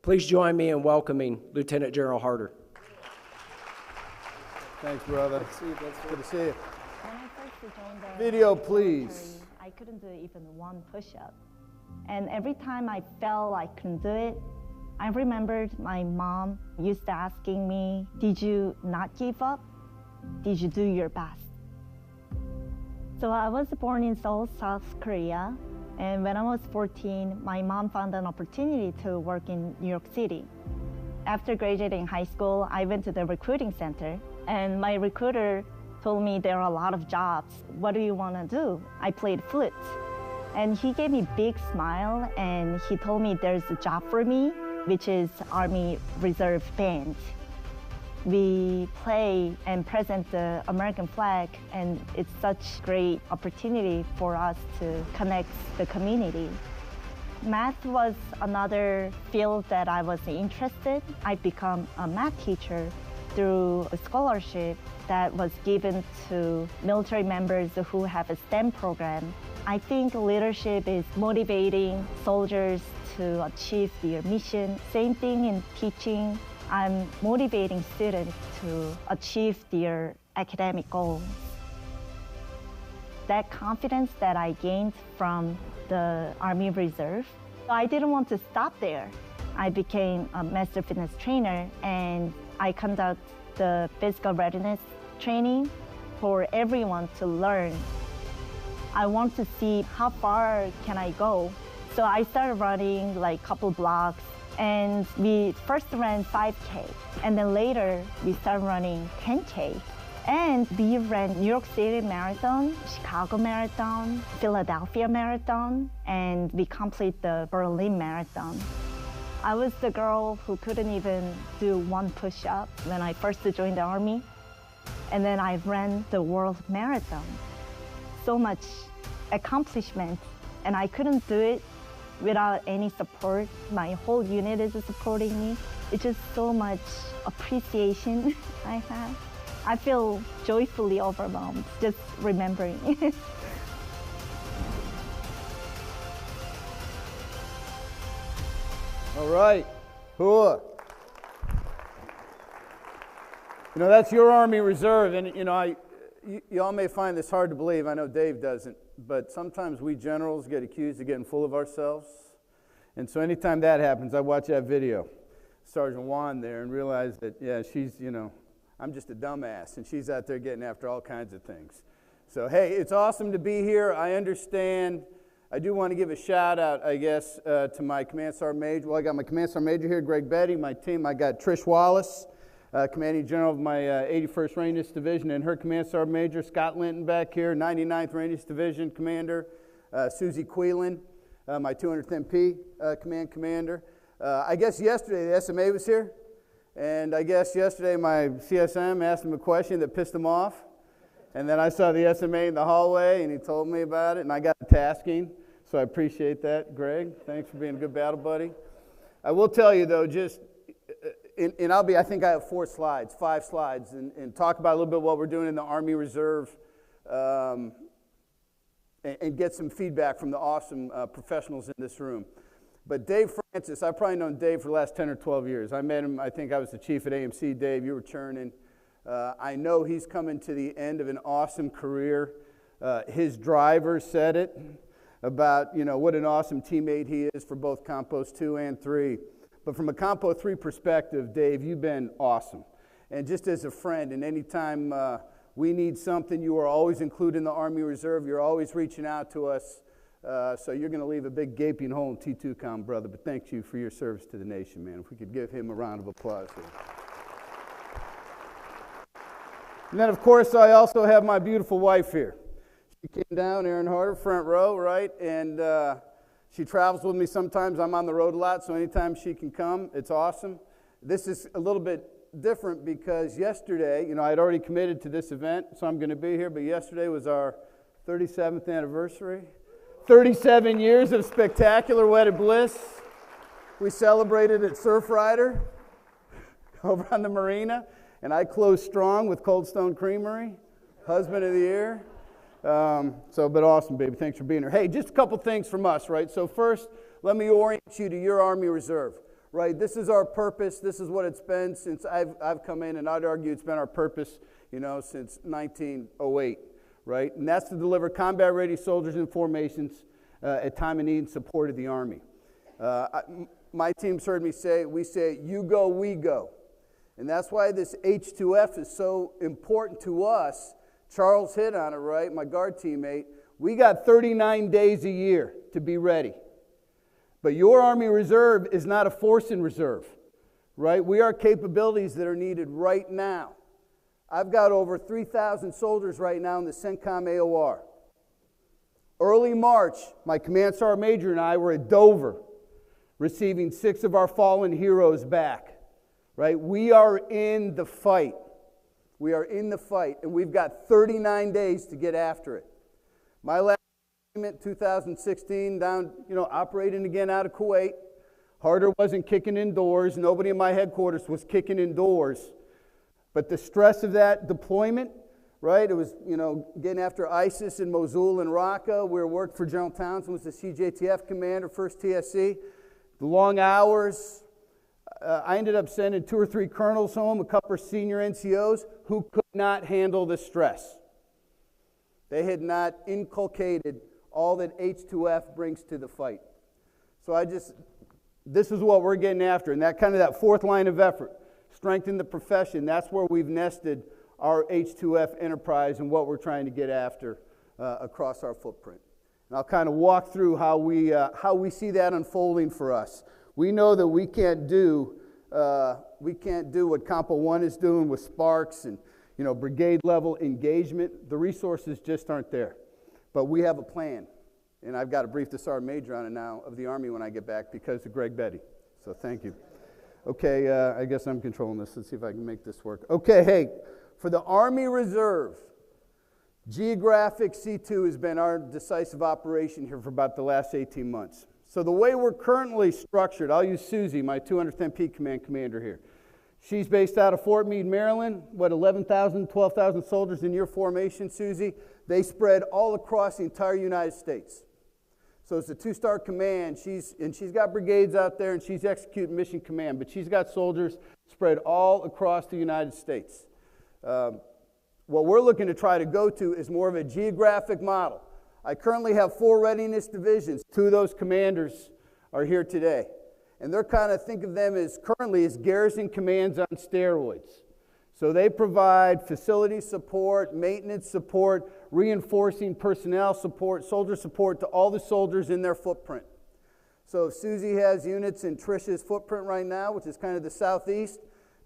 Please join me in welcoming Lieutenant General Harter. Thanks, brother. Good to see you. Good to see you. When I first joined the Video, military, please. I couldn't do even one push-up. And every time I felt I couldn't do it, I remembered my mom used to asking me, did you not give up? Did you do your best? So I was born in Seoul, South Korea. And when I was 14, my mom found an opportunity to work in New York City. After graduating high school, I went to the recruiting center, and my recruiter told me there are a lot of jobs. What do you want to do? I played flute. And he gave me a big smile, and he told me there's a job for me, which is Army Reserve Band. We play and present the American flag, and it's such great opportunity for us to connect the community. Math was another field that I was interested. I became a math teacher through a scholarship that was given to military members who have a STEM program. I think leadership is motivating soldiers to achieve their mission. Same thing in teaching. I'm motivating students to achieve their academic goals. That confidence that I gained from the Army Reserve, I didn't want to stop there. I became a master fitness trainer, and I conduct the physical readiness training for everyone to learn. I want to see how far can I go. So I started running like a couple blocks, and we first ran 5K, and then later we started running 10K. And we ran New York City Marathon, Chicago Marathon, Philadelphia Marathon, and we completed the Berlin Marathon. I was the girl who couldn't even do one push-up when I first joined the Army. And then I ran the World Marathon. So much accomplishment, and I couldn't do it without any support. My whole unit is supporting me. It's just so much appreciation I have. I feel joyfully overwhelmed just remembering. All right. Hua. You know, that's your Army Reserve, and you know, you all may find this hard to believe. I know Dave doesn't, but sometimes we generals get accused of getting full of ourselves. And so anytime that happens, I watch that video, Sergeant Juan there, and realize that, yeah, she's, you know, I'm just a dumbass, and she's out there getting after all kinds of things. So, hey, it's awesome to be here. I understand. I do want to give a shout out, I guess, to my Command Sergeant Major. Well, I got my Command Sergeant Major here, Greg Betty. My team, I got Trish Wallace, Commanding General of my 81st Readiness Division, and her Command Sergeant Major, Scott Linton back here, 99th Readiness Division Commander, Susie Quelan, my 210P Command Commander. I guess yesterday the SMA was here, and I guess yesterday my CSM asked him a question that pissed him off, and then I saw the SMA in the hallway, and he told me about it, and I got tasking, so I appreciate that, Greg. Thanks for being a good battle buddy. I will tell you, though, just and I think I have 5 slides, and talk about a little bit what we're doing in the Army Reserve, and get some feedback from the awesome professionals in this room. But Dave Francis, I've probably known Dave for the last 10 or 12 years. I met him, I think I was the chief at AMC. Dave, you were churning. I know he's coming to the end of an awesome career. His driver said it about, you know, what an awesome teammate he is for both Compost 2 and 3. But from a Compo 3 perspective, Dave, you've been awesome. And just as a friend, and anytime we need something, you are always included in the Army Reserve. You're always reaching out to us. So you're going to leave a big gaping hole in T2Com, brother. But thank you for your service to the nation, man. If we could give him a round of applause here. And then, of course, I also have my beautiful wife here. She came down, Erin Harter, front row, right? And she travels with me sometimes. I'm on the road a lot, so anytime she can come, it's awesome. This is a little bit different because yesterday, you know, I had already committed to this event, so I'm going to be here, but yesterday was our 37th anniversary. 37 years of spectacular wedded bliss. We celebrated at Surf Rider over on the marina, and I closed strong with Cold Stone Creamery, husband of the year. But awesome, baby. Thanks for being here. Hey, just a couple things from us, right? So first, let me orient you to your Army Reserve. right? This is our purpose. This is what it's been since I've come in, and I'd argue it's been our purpose, since 1908, right? And that's to deliver combat-ready soldiers and formations at time of need in support of the Army. My team's heard me say, we say, you go, we go. And that's why this H2F is so important to us. Charles hit on it, right? My guard teammate. We got 39 days a year to be ready. But your Army Reserve is not a force in reserve, right? We are capabilities that are needed right now. I've got over 3,000 soldiers right now in the CENTCOM AOR. Early March, my Command Sergeant Major and I were at Dover, receiving 6 of our fallen heroes back, right? We are in the fight. We are in the fight, and we've got 39 days to get after it. My last deployment, 2016, down, operating again out of Kuwait. Harter wasn't kicking indoors. Nobody in my headquarters was kicking indoors. But the stress of that deployment, right, it was, getting after ISIS in Mosul and Raqqa. We worked for General Townsend, was the CJTF commander, 1st TSC. The long hours. I ended up sending 2 or 3 colonels home, a couple of senior NCOs who could not handle the stress. They had not inculcated all that H2F brings to the fight. So this is what we're getting after. And that 4th line of effort, strengthen the profession, that's where we've nested our H2F enterprise and what we're trying to get after across our footprint. And I'll kind of walk through how we see that unfolding for us. We know that we can't do what Compo 1 is doing with Sparks and brigade level engagement. The resources just aren't there. But we have a plan. And I've got to brief the Sergeant Major on it now of the Army when I get back because of Greg Betty. So thank you. Okay, I guess I'm controlling this. Let's see if I can make this work. Okay, hey, for the Army Reserve, Geographic C2 has been our decisive operation here for about the last 18 months. So the way we're currently structured, I'll use Susie, my 210th Command commander here. She's based out of Fort Meade, Maryland. 11,000, 12,000 soldiers in your formation, Susie? They spread all across the entire United States. So it's a 2-star command. She's got brigades out there, and she's executing mission command. But she's got soldiers spread all across the United States. What we're looking to try to go to is more of a geographic model. I currently have 4 Readiness Divisions. 2 of those commanders are here today. And they're think of them as currently as garrison commands on steroids. So they provide facility support, maintenance support, reinforcing personnel support, soldier support to all the soldiers in their footprint. So if Susie has units in Trish's footprint right now, which is kind of the southeast,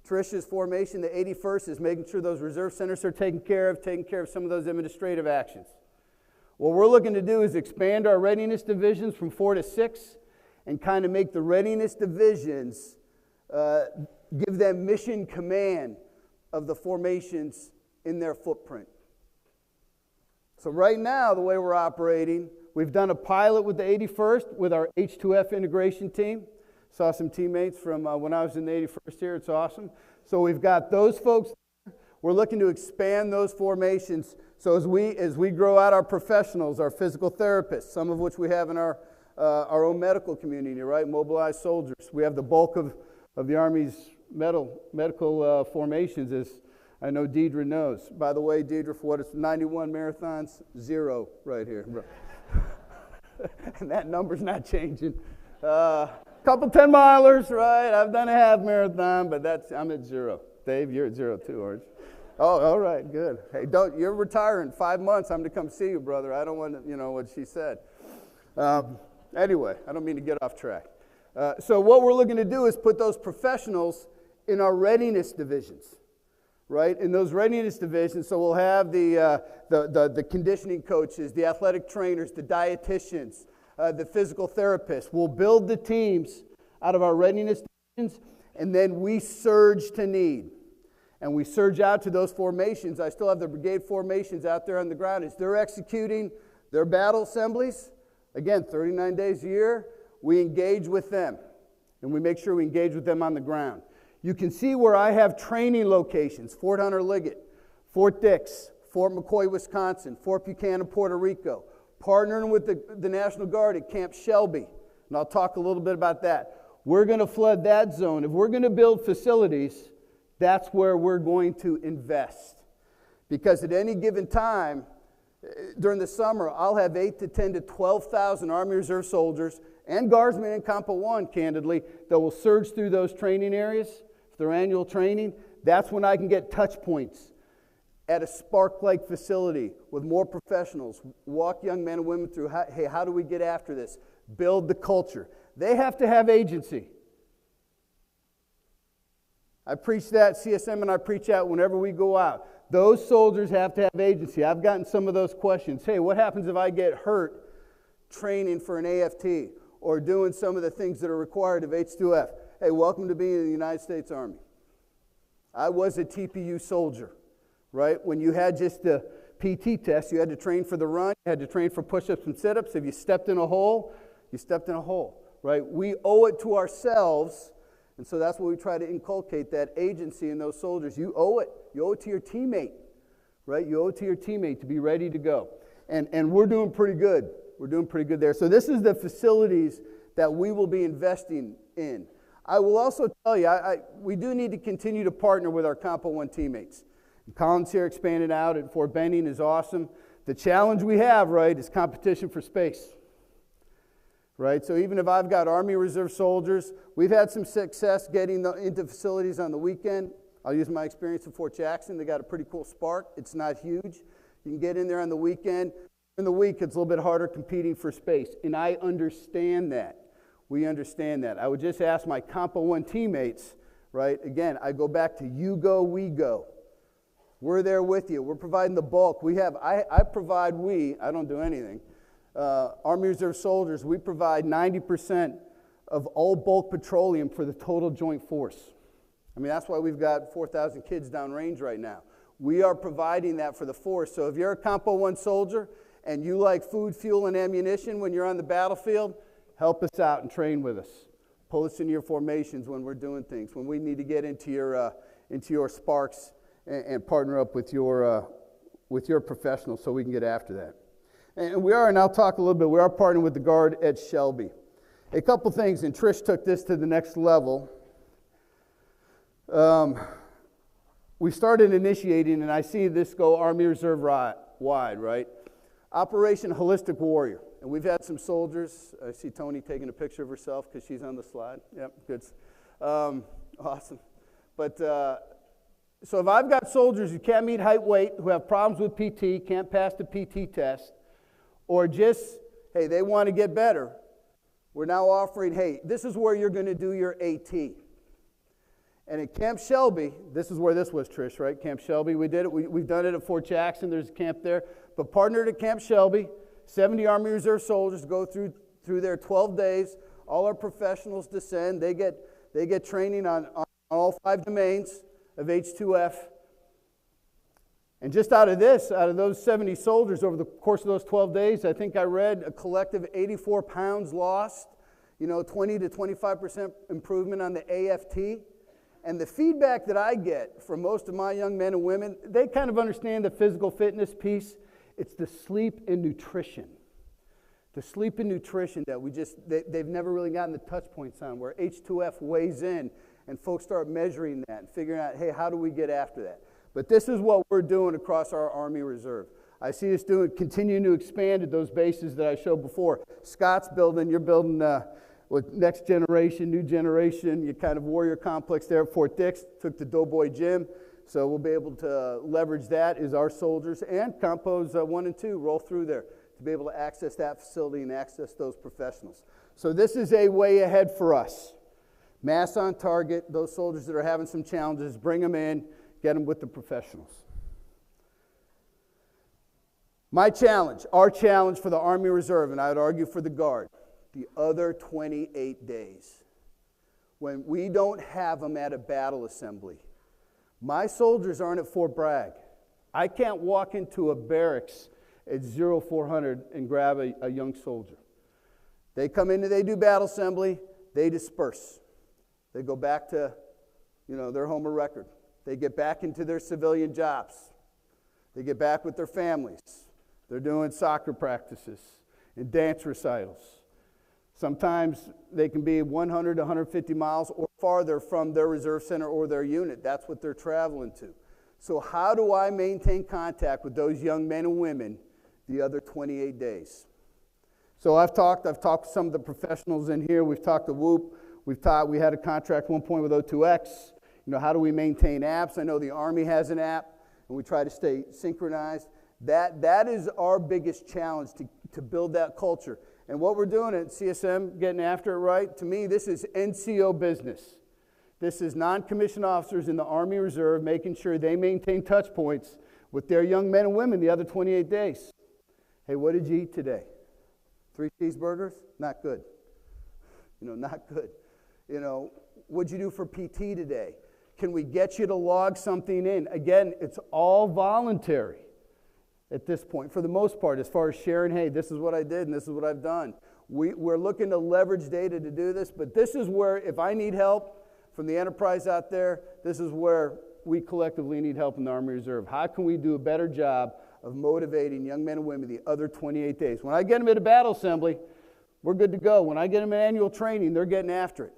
Trish's formation, the 81st, is making sure those reserve centers are taken care of some of those administrative actions. What we're looking to do is expand our Readiness Divisions from 4 to 6 and kind of make the Readiness Divisions, give them mission command of the formations in their footprint. So right now, the way we're operating, we've done a pilot with the 81st with our H2F integration team. Saw some teammates from when I was in the 81st here. It's awesome. So we've got those folks there. We're looking to expand those formations. So as we grow out our professionals, our physical therapists, some of which we have in our own medical community, right? Mobilized soldiers. We have the bulk of the Army's medical formations, as I know Deidre knows. By the way, Deidre, for what it's 91 marathons, 0 right here. And that number's not changing. Couple 10-milers, right? I've done a half marathon, but I'm at 0. Dave, you're at 0 too, aren't you? Oh, all right, good. Hey, you're retiring 5 months. I'm to come see you, brother. I don't want to, what she said. Anyway, I don't mean to get off track. So what we're looking to do is put those professionals in our Readiness Divisions, right? In those Readiness Divisions, so we'll have the conditioning coaches, the athletic trainers, the dietitians, the physical therapists. We'll build the teams out of our Readiness Divisions, and then we surge to need. And we surge out to those formations. I still have the brigade formations out there on the ground. As they're executing their battle assemblies, again, 39 days a year, we engage with them. And we make sure we engage with them on the ground. You can see where I have training locations: Fort Hunter Liggett, Fort Dix, Fort McCoy, Wisconsin, Fort Buchanan, Puerto Rico, partnering with the National Guard at Camp Shelby. And I'll talk a little bit about that. we're going to flood that zone. If we're going to build facilities, that's where we're going to invest. Because at any given time, during the summer, I'll have 8 to 10 to 12,000 Army Reserve soldiers and Guardsmen in Compo 1, candidly, that will surge through those training areas for their annual training. That's when I can get touch points at a Spark-like facility with more professionals, walk young men and women through, hey, how do we get after this? Build the culture. They have to have agency. I preach that, CSM and I preach that whenever we go out. Those soldiers have to have agency. I've gotten some of those questions. Hey, what happens if I get hurt training for an AFT or doing some of the things that are required of H2F? Hey, welcome to being in the United States Army. I was a TPU soldier, right? When you had just the PT test, you had to train for the run, you had to train for push-ups and sit-ups. If you stepped in a hole, you stepped in a hole, right? We owe it to ourselves. And so that's what we try to inculcate, that agency in those soldiers. You owe it. You owe it to your teammate, right? You owe it to your teammate to be ready to go. And we're doing pretty good. We're doing pretty good there. So this is the facilities that we will be investing in. I will also tell you, we do need to continue to partner with our Compo 1 teammates. Collins here expanded out at Fort Benning is awesome. The challenge we have, right, is competition for space. Right, so even if I've got Army Reserve soldiers, we've had some success getting into facilities on the weekend. I'll use my experience at Fort Jackson. They got a pretty cool Spark. It's not huge. You can get in there on the weekend. In the week, it's a little bit harder competing for space, and I understand that. We understand that. I would just ask my Compo 1 teammates, right, again, I go back to you go, we go. We're there with you. We're providing the bulk. I don't do anything. Army Reserve soldiers, we provide 90% of all bulk petroleum for the total joint force. I mean, that's why we've got 4,000 kids downrange right now. We are providing that for the force. So if you're a Compo 1 soldier and you like food, fuel, and ammunition when you're on the battlefield, help us out and train with us. Pull us into your formations when we're doing things, when we need to get into your Sparks and partner up with your professionals so we can get after that. And we are, and I'll talk a little bit, we are partnering with the Guard at Shelby. A couple things, and Trish took this to the next level. We started initiating, and I see this go Army Reserve wide, right? Operation Holistic Warrior. And we've had some soldiers. I see Tony taking a picture of herself because she's on the slide. Yep, good. Awesome. But so if I've got soldiers who can't meet height, weight, who have problems with PT, can't pass the PT test, or just, hey, they want to get better, we're now offering, hey, this is where you're going to do your AT. And at Camp Shelby, this is where this was, Trish, right? Camp Shelby, we did it. We've done it at Fort Jackson. There's a camp there. But partnered at Camp Shelby, 70 Army Reserve soldiers go through there 12 days. All our professionals descend. They get training on all 5 domains of H2F. And just out of those 70 soldiers over the course of those 12 days, I think I read a collective 84 pounds lost, 20 to 25% improvement on the AFT. And the feedback that I get from most of my young men and women, they kind of understand the physical fitness piece. It's the sleep and nutrition. The sleep and nutrition that they've never really gotten the touch points on, where H2F weighs in and folks start measuring that and figuring out, hey, how do we get after that? But this is what we're doing across our Army Reserve. I see us continuing to expand at those bases that I showed before. Scott's building, you're building with next generation, new generation, your kind of warrior complex there at Fort Dix, took the Doughboy Gym. So we'll be able to leverage that as our soldiers and Compos 1 and 2 roll through there to be able to access that facility and access those professionals. So this is a way ahead for us. Mass on target, those soldiers that are having some challenges, bring them in, get them with the professionals. My challenge, our challenge for the Army Reserve, and I would argue for the Guard, the other 28 days, when we don't have them at a battle assembly. My soldiers aren't at Fort Bragg. I can't walk into a barracks at 0400 and grab a young soldier. They come in, they do battle assembly, they disperse. They go back to, their home of record. They get back into their civilian jobs. They get back with their families. They're doing soccer practices and dance recitals. Sometimes they can be 100 to 150 miles or farther from their reserve center or their unit. That's what they're traveling to. So how do I maintain contact with those young men and women the other 28 days? So I've talked to some of the professionals in here. We've talked to WHOOP. We had a contract at one point with O2X. How do we maintain apps? I know the Army has an app, and we try to stay synchronized. That is our biggest challenge, to build that culture. And what we're doing at CSM, getting after it right, to me, this is NCO business. This is non-commissioned officers in the Army Reserve making sure they maintain touch points with their young men and women the other 28 days. Hey, what did you eat today? 3 cheeseburgers? Not good. Not good. What'd you do for PT today? Can we get you to log something in? Again, it's all voluntary at this point, for the most part, as far as sharing, hey, this is what I did and this is what I've done. We're looking to leverage data to do this, but this is where, if I need help from the enterprise out there, this is where we collectively need help in the Army Reserve. How can we do a better job of motivating young men and women the other 28 days? When I get them at a battle assembly, we're good to go. When I get them in annual training, they're getting after it.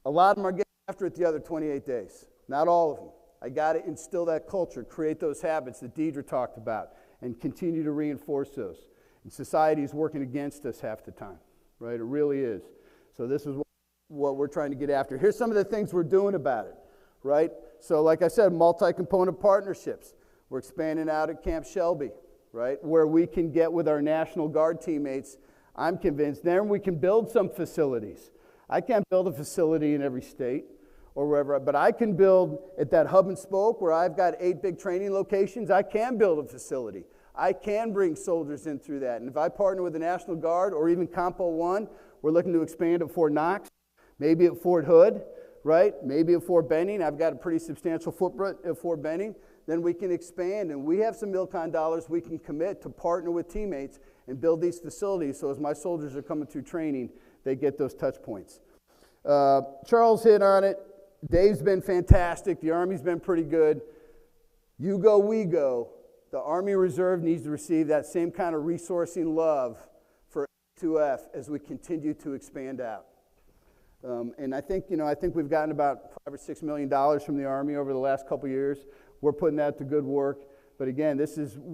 A lot of them are getting after it the other 28 days. Not all of them. I got to instill that culture, create those habits that Deidre talked about, and continue to reinforce those. And society is working against us half the time, right? It really is. So this is what we're trying to get after. Here's some of the things we're doing about it, right? So like I said, multi-component partnerships. We're expanding out at Camp Shelby, right, where we can get with our National Guard teammates. I'm convinced then we can build some facilities. I can't build a facility in every state or wherever, but I can build at that hub and spoke where I've got 8 big training locations. I can build a facility. I can bring soldiers in through that. And if I partner with the National Guard or even Compo 1, we're looking to expand at Fort Knox, maybe at Fort Hood, right? Maybe at Fort Benning. I've got a pretty substantial footprint at Fort Benning. Then we can expand, and we have some MILCON dollars we can commit to partner with teammates and build these facilities so as my soldiers are coming through training, they get those touch points. Charles hit on it. Dave's been fantastic. The Army's been pretty good. You go, we go. The Army Reserve needs to receive that same kind of resourcing love for H2F as we continue to expand out. And I think we've gotten about $5 or $6 million from the Army over the last couple years. We're putting that to good work. But again,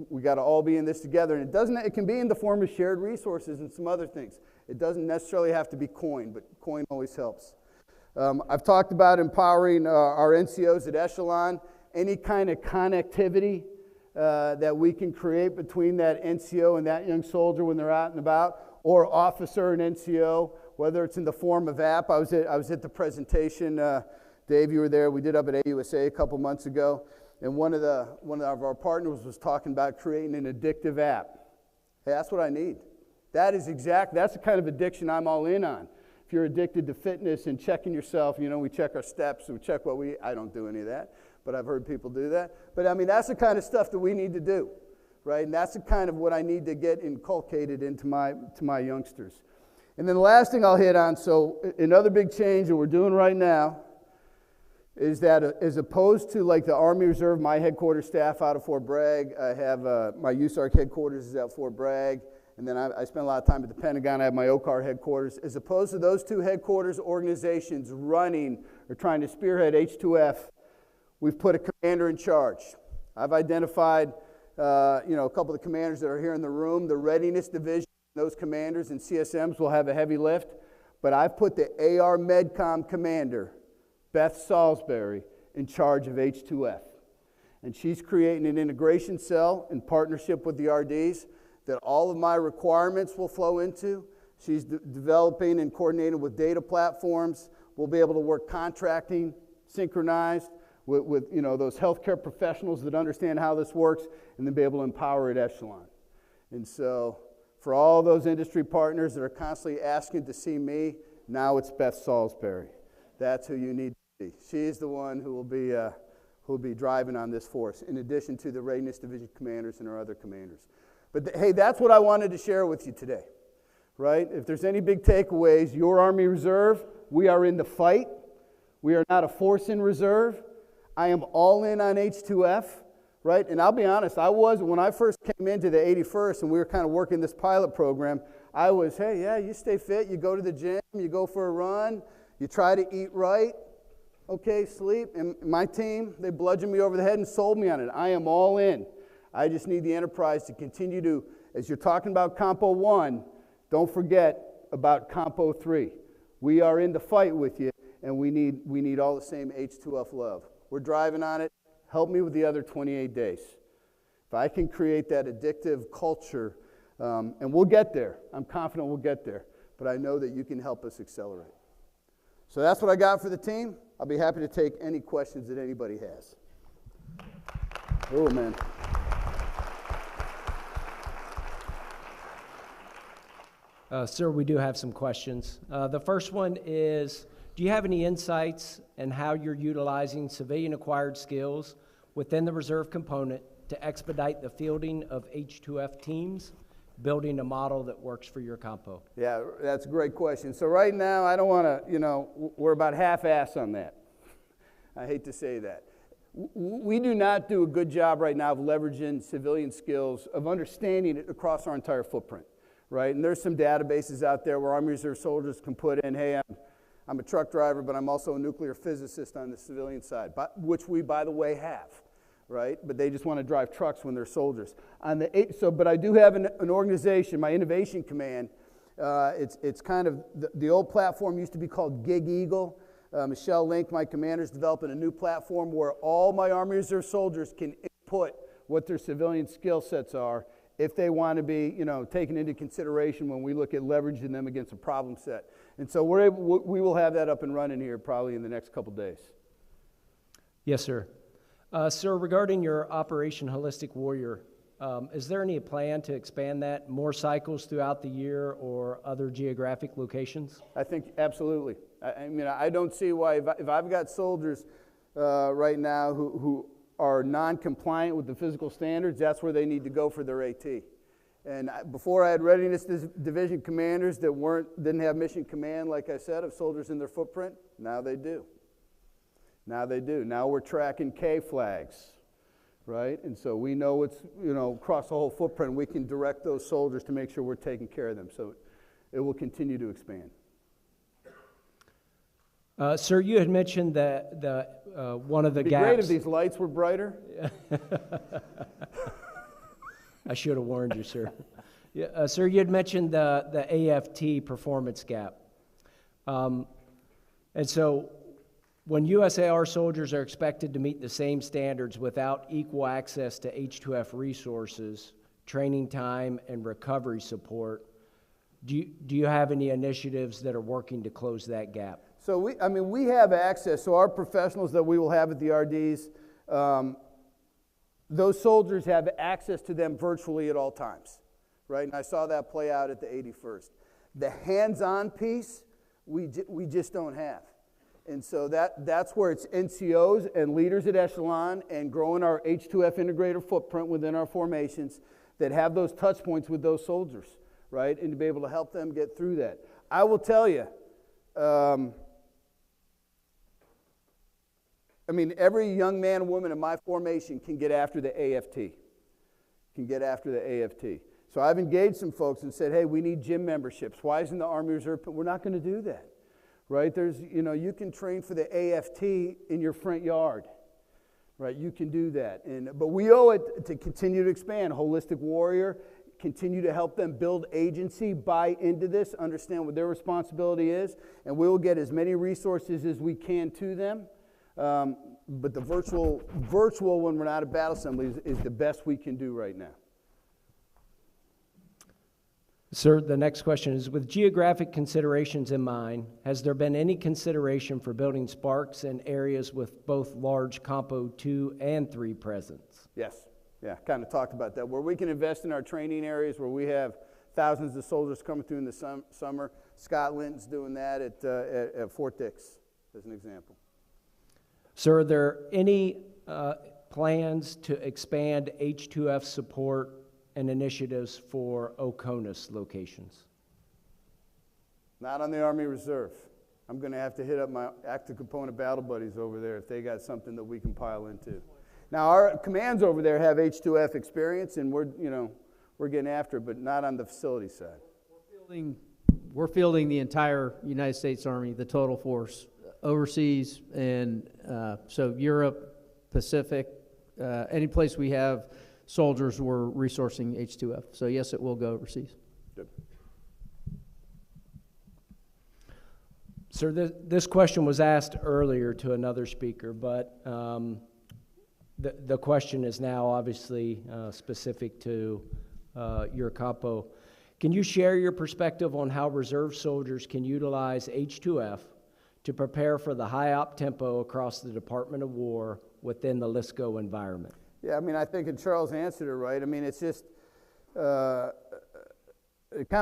we got to all be in this together. And it can be in the form of shared resources and some other things. It doesn't necessarily have to be coin, but coin always helps. I've talked about empowering our NCOs at Echelon. Any kind of connectivity that we can create between that NCO and that young soldier when they're out and about, or officer and NCO, whether it's in the form of app. I was at the presentation, Dave, you were there. We did up at AUSA a couple months ago, and one of our partners was talking about creating an addictive app. Hey, that's what I need. That's the kind of addiction I'm all in on. If you're addicted to fitness and checking yourself, we check our steps, we check what we eat. I don't do any of that, but I've heard people do that. But I mean, that's the kind of stuff that we need to do, right? And that's the kind of what I need to get inculcated into my youngsters. And then the last thing I'll hit on, so another big change that we're doing right now is that as opposed to like the Army Reserve, my headquarters staff out of Fort Bragg, I have my USARC headquarters is at Fort Bragg, and then I spend a lot of time at the Pentagon. I have my OCAR headquarters. As opposed to those two headquarters organizations running or trying to spearhead H2F, we've put a commander in charge. I've identified a couple of the commanders that are here in the room. The Readiness Division, those commanders and CSMs will have a heavy lift, but I've put the AR MedCom commander, Beth Salisbury, in charge of H2F. And she's creating an integration cell in partnership with the RDs that all of my requirements will flow into. She's developing and coordinating with data platforms. We'll be able to work contracting, synchronized with those healthcare professionals that understand how this works, and then be able to empower at Echelon. And so for all those industry partners that are constantly asking to see me, now it's Beth Salisbury. That's who you need to see. She's the one who will be driving on this force, in addition to the Readiness Division commanders and our other commanders. But hey, that's what I wanted to share with you today, right? If there's any big takeaways, your Army Reserve, we are in the fight. We are not a force in reserve. I am all in on H2F, right? And I'll be honest, when I first came into the 81st and we were kind of working this pilot program, I was, hey, yeah, you stay fit, you go to the gym, you go for a run, you try to eat right, okay, sleep. And my team, they bludgeoned me over the head and sold me on it. I am all in. I just need the enterprise to continue to, as you're talking about Compo 1, don't forget about Compo 3. We are in the fight with you, and we need all the same H2F love. We're driving on it. Help me with the other 28 days. If I can create that addictive culture, and we'll get there. I'm confident we'll get there. But I know that you can help us accelerate. So that's what I got for the team. I'll be happy to take any questions that anybody has. Oh, man. Sir, we do have some questions. The first one is, do you have any insights in how you're utilizing civilian-acquired skills within the reserve component to expedite the fielding of H2F teams, building a model that works for your compo? Yeah, that's a great question. So right now, I don't want to, we're about half-ass on that. I hate to say that. We do not do a good job right now of leveraging civilian skills, of understanding it across our entire footprint, right? And there's some databases out there where Army Reserve soldiers can put in, hey, I'm a truck driver, but I'm also a nuclear physicist on the civilian side, which we, by the way, have. Right? But they just want to drive trucks when they're soldiers. But I do have an organization, my Innovation Command. It's kind of, the old platform used to be called Gig Eagle. Michelle Link, my commander, is developing a new platform where all my Army Reserve soldiers can input what their civilian skill sets are if they want to be, taken into consideration when we look at leveraging them against a problem set. And so we will have that up and running here probably in the next couple days. Yes, sir. Sir, regarding your Operation Holistic Warrior, is there any plan to expand that, more cycles throughout the year or other geographic locations? I think absolutely. I don't see why, if I've got soldiers right now who are non-compliant with the physical standards, that's where they need to go for their AT. And before I had Readiness Division commanders that didn't have mission command, like I said, of soldiers in their footprint. Now they do. Now they do. Now we're tracking K flags, right? And so we know it's, across the whole footprint, we can direct those soldiers to make sure we're taking care of them. So it will continue to expand. Sir, you had mentioned that one of the gaps. It'd be great if these lights were brighter. I should have warned you, sir. Yeah, sir, you had mentioned the AFT performance gap. And so when USAR soldiers are expected to meet the same standards without equal access to H2F resources, training time, and recovery support, do you have any initiatives that are working to close that gap? So we have access. So our professionals that we will have at the RDs, those soldiers have access to them virtually at all times, right? And I saw that play out at the 81st. The hands-on piece, we just don't have. And so that's where it's NCOs and leaders at echelon and growing our H2F integrator footprint within our formations that have those touch points with those soldiers, right? And to be able to help them get through that. I will tell you, every young man and woman in my formation can get after the AFT. So I've engaged some folks and said, hey, we need gym memberships. Why isn't the Army Reserve? We're not going to do that. Right? You can train for the AFT in your front yard. Right? You can do that. But we owe it to continue to expand. Holistic Warrior, continue to help them build agency, buy into this, understand what their responsibility is, and we will get as many resources as we can to them. But the virtual when we're not at battle assembly is the best we can do right now. Sir, the next question is, with geographic considerations in mind, has there been any consideration for building Sparks in areas with both large Compo 2 and 3 presence? Yes. Yeah, kind of talked about that. Where we can invest in our training areas, where we have thousands of soldiers coming through in the summer. Scott Linton's doing that at Fort Dix, as an example. Sir, are there any plans to expand H2F support and initiatives for OCONUS locations? Not on the Army Reserve. I'm going to have to hit up my active component battle buddies over there if they got something that we can pile into. Now, our commands over there have H2F experience, and we're getting after it, but not on the facility side. We're We're fielding the entire United States Army, the total force, overseas, and so Europe, Pacific, any place we have soldiers, we're resourcing H2F. So yes, it will go overseas. Good. Sir, this question was asked earlier to another speaker, but the question is now obviously specific to your compo. Can you share your perspective on how reserve soldiers can utilize H2F to prepare for the high op tempo across the Department of War within the LSCO environment? Yeah, I mean, I think Charles answered it right. I mean, it's just kind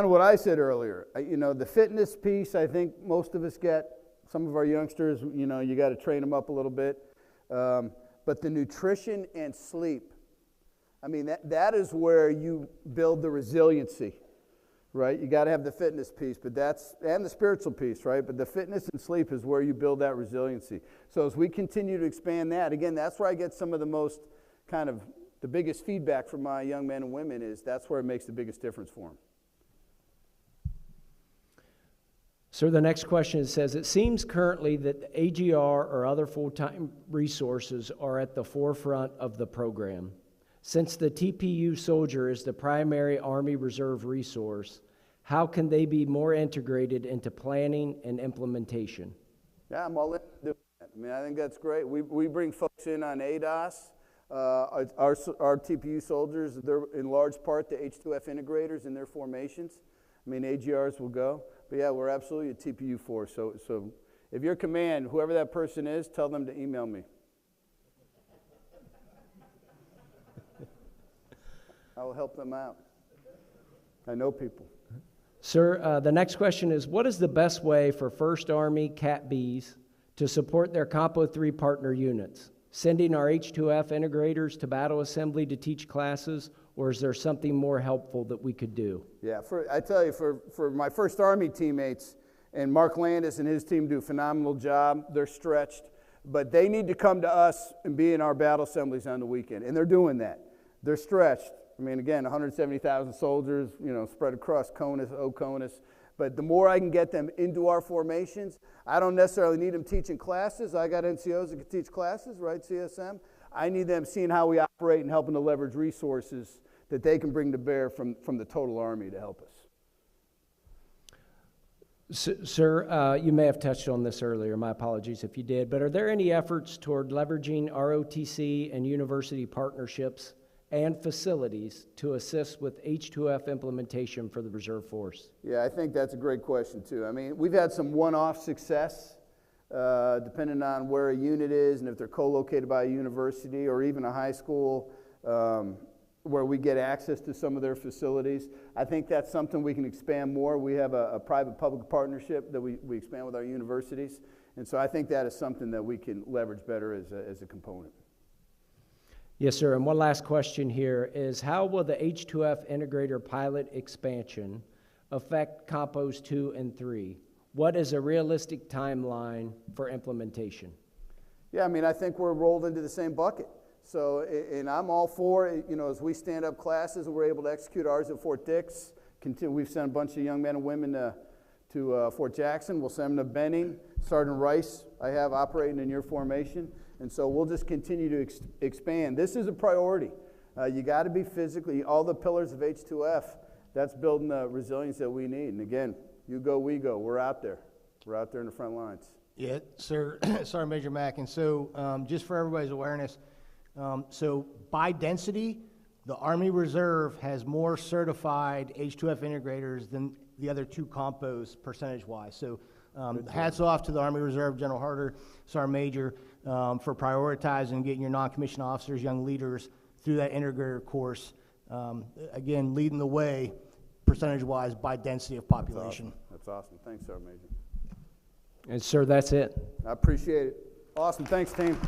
of what I said earlier. You know, the fitness piece, I think most of us get. Some of our youngsters, you know, you got to train them up a little bit. But the nutrition and sleep, I mean, that is where you build the resiliency, right? You got to have the fitness piece, but and the spiritual piece, right? But the fitness and sleep is where you build that resiliency. So as we continue to expand that, again, that's where I get some of the most kind of the biggest feedback from my young men and women is that's where it makes the biggest difference for them. Sir, the next question says, it seems currently that the AGR or other full-time resources are at the forefront of the program. Since the TPU soldier is the primary Army Reserve resource, how can they be more integrated into planning and implementation? Yeah, I'm all in to do that. I mean, I think that's great. We bring folks in on ADOS. Our TPU soldiers, they're in large part the H2F integrators in their formations. I mean, AGRs will go. But yeah, we're absolutely a TPU force. So if your command, whoever that person is, tell them to email me. I will help them out. I know people. Sir, the next question is, what is the best way for 1st Army Cat Bs to support their Compo 3 partner units? Sending our H2F integrators to battle assembly to teach classes, or is there something more helpful that we could do? Yeah, I tell you, for my 1st Army teammates, and Mark Landis and his team do a phenomenal job. They're stretched, but they need to come to us and be in our battle assemblies on the weekend, and they're doing that. They're stretched. I mean, again, 170,000 soldiers, you know, spread across CONUS. But the more I can get them into our formations, I don't necessarily need them teaching classes. I got NCOs that can teach classes, right, CSM? I need them seeing how we operate and helping to leverage resources that they can bring to bear from the total Army to help us. Sir, you may have touched on this earlier. My apologies if you did. But are there any efforts toward leveraging ROTC and university partnerships and facilities to assist with H2F implementation for the reserve force? Yeah, I think that's a great question too. I mean, we've had some one-off success depending on where a unit is and if they're co-located by a university or even a high school where we get access to some of their facilities. I think that's something we can expand more. We have a private-public partnership that we expand with our universities, and so I think that is something that we can leverage better as a component. Yes, sir. And one last question here is, how will the H2F integrator pilot expansion affect Compos 2 and 3? What is a realistic timeline for implementation? Yeah, I mean, I think we're rolled into the same bucket. So, and I'm all for, you know, as we stand up classes and we're able to execute ours at Fort Dix, we've sent a bunch of young men and women to Fort Jackson. We'll send them to Benning. Sergeant Rice, I have operating in your formation. And so we'll just continue to expand. This is a priority. You got to be physically, all the pillars of H2F, that's building the resilience that we need. And again, you go, we go. We're out there. We're out there in the front lines. Yeah, sir. Sorry, Major Mack. And so just for everybody's awareness, so by density, the Army Reserve has more certified H2F integrators than the other two compos percentage-wise. So hats off to the Army Reserve, General Harter, Sergeant Major, for prioritizing getting your non-commissioned officers, young leaders through that integrator course. Again, leading the way percentage-wise by density of population. That's awesome. Thanks, Sergeant Major. And sir, that's it. I appreciate it. Awesome. Thanks, team.